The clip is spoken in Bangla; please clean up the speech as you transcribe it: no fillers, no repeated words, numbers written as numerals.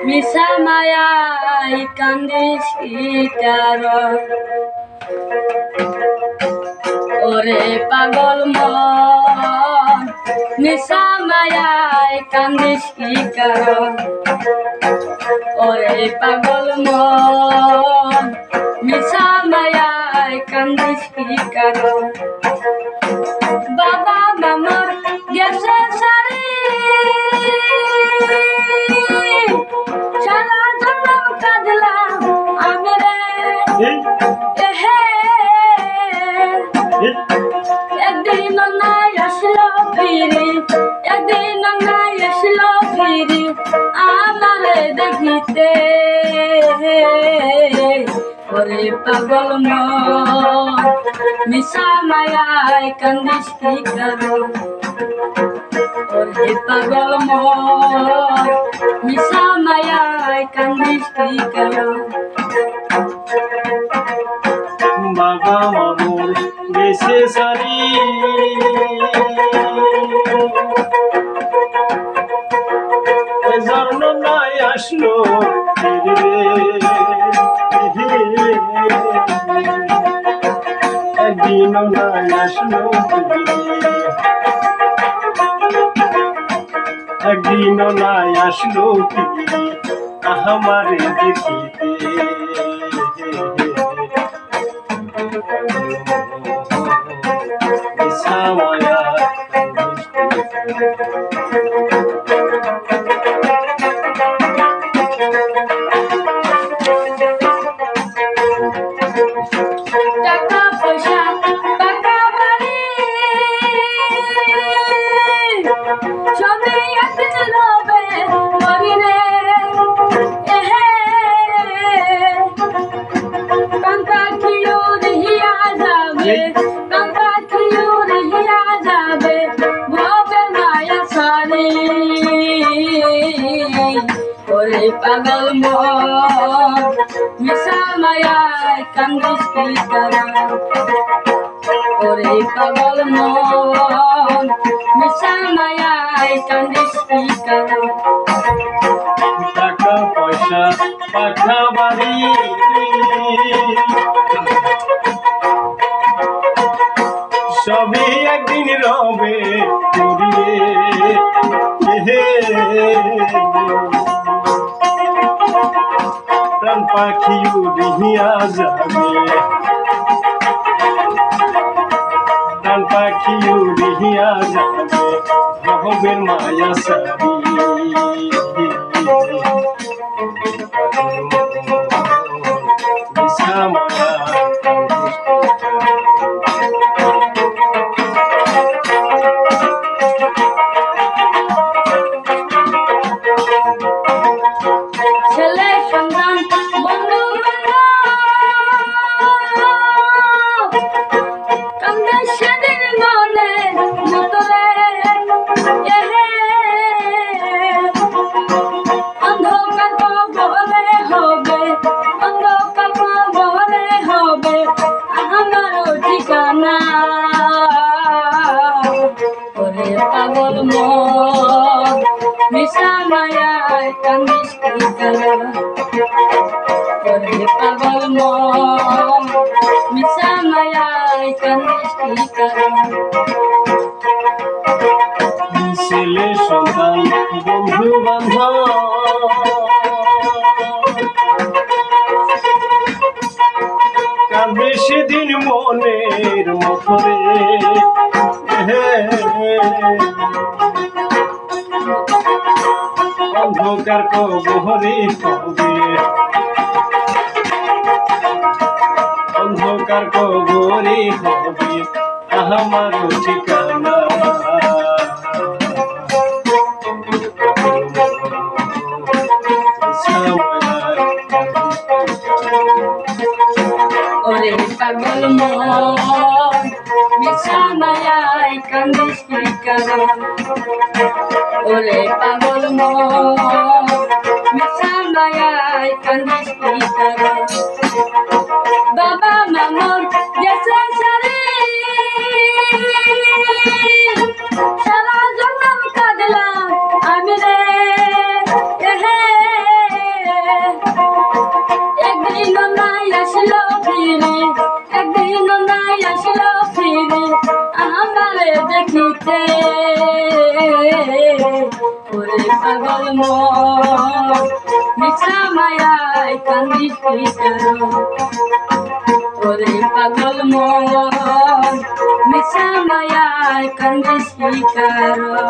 মিশা মায়াই কান্দিস কার ওরে পাগল মন মিশা মায়াই কান্দিস কার ওরে পাগল মন মিশা মায়াই কান্দিস কার বাবা মামার গেছে সারি সারা জন্ম কাঁদলাম আমি রে একদিন নাই আসলো ফিরি একদিন নাই আসলো ফিরি আমারে দেখিতে ওরে পাগল মন মিশা মায়াই কান্দিস কার ওরে পাগল মন মিশা মায়াই কান্দিস কার বাবা মামুর গেছে সারি জন্ম নাই আসলো একদিনও নাই আসলো একদিনও নাই আসলো আমারে দেখিতে সামায়া টাকা পয়সা টাকা বাড়ি সবই একদিন রবে মরিনে কান্তা কিউ রহিয়া যাবে কান্তা কিউ রহিয়া যাবে ভবে মায়া সারি ওরে পাগল মন মিশা মায়াই কান্দিস কার ওরে পাগল মন মিশা মায়াই কান্দিস কার টাকা পয়সা পাখা বাড়ি সবই একদিন রবে প্রাণ পাখি উড়িয়া যাবে প্রাণ পাখি উড়িয়া যাবে ভবের মায়া সারি ছেলে সন্তান বন্ধু কান্দে সেদিন মনে মতরে অন্ধকার কবরে হবে অন্ধকার কবরে হবে আমারও ঠিকানা ওরে পাগল মন মিশা মায়াই কান্দিস কার ওরে পাগল মন মিশা মায়াই কান্দিস কার ছেলে সন্তান বন্ধু বান্ধব কাঁদবে সেদিন মনের মথরে অন্ধকার কবরে হবে অন্ধকার কবরে হবে আমার ঠিকানা ওরে পাগল মন মিশা মায়াই কান্দিস কার ওরে পাগল মন মিশা মায়াই কান্দিস কার বাবা মামুর গেছে সারি সারা জন্ম কাঁদলাম আমি রে নাই আসলো ফিরি একদিন নাই আসলো ফিরি আমারে দেখিতে ওরে পাগল মন মিছা মায়ায় কান্দিস কি কারণ ওরে পাগল মন মিছা মায়ায় কান্দিস কি কারণ